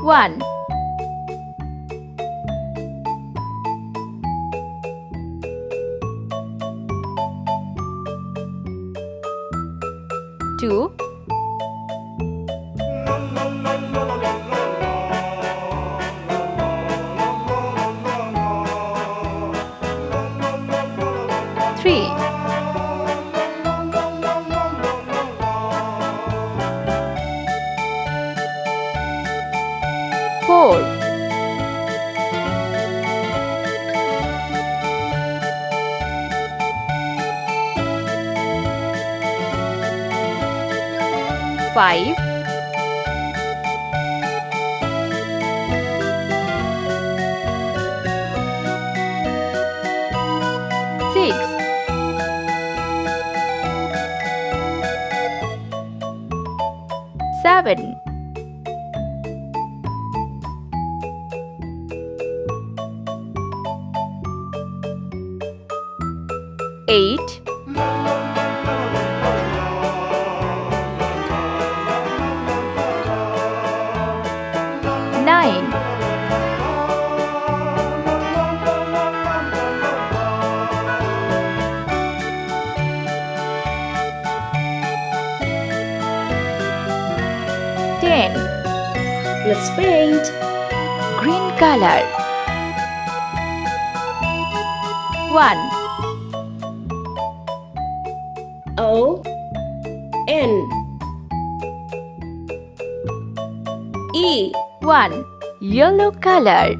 1 2 3 4 5 6 7 8 9 10 Let's paint. Green color 1 O N E 1 Yellow color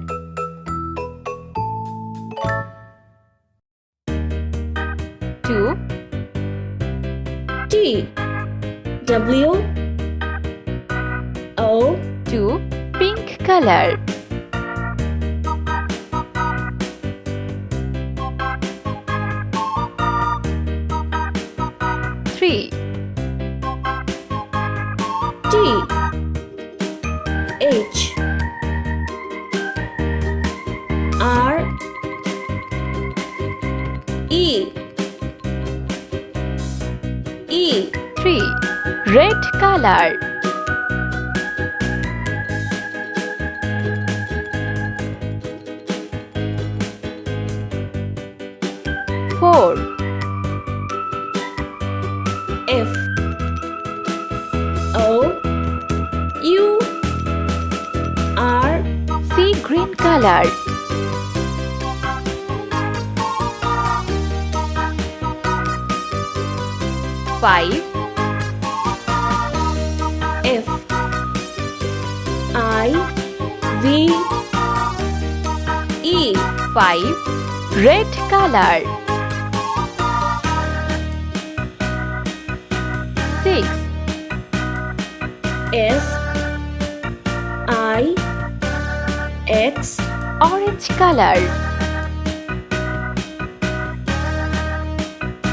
2 T W O 2 Pink color 3 T H R E 3 Red color 4 F O U R Sea green color 5 F I V E 5 Red color 6 S I X Orange color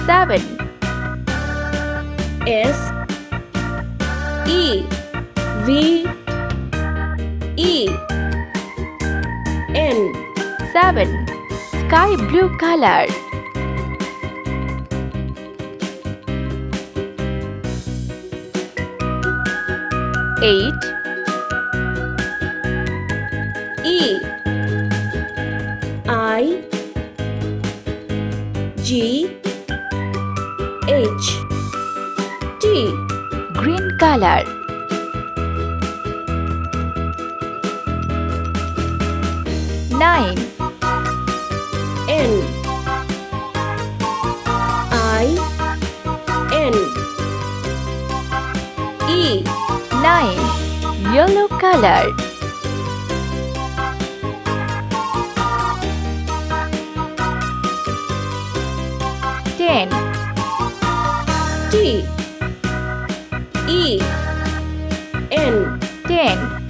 7 S E V E N 7 Sky blue color 8 E I G H T green color 9 N I N E 9 Yellow color 10 T E N 10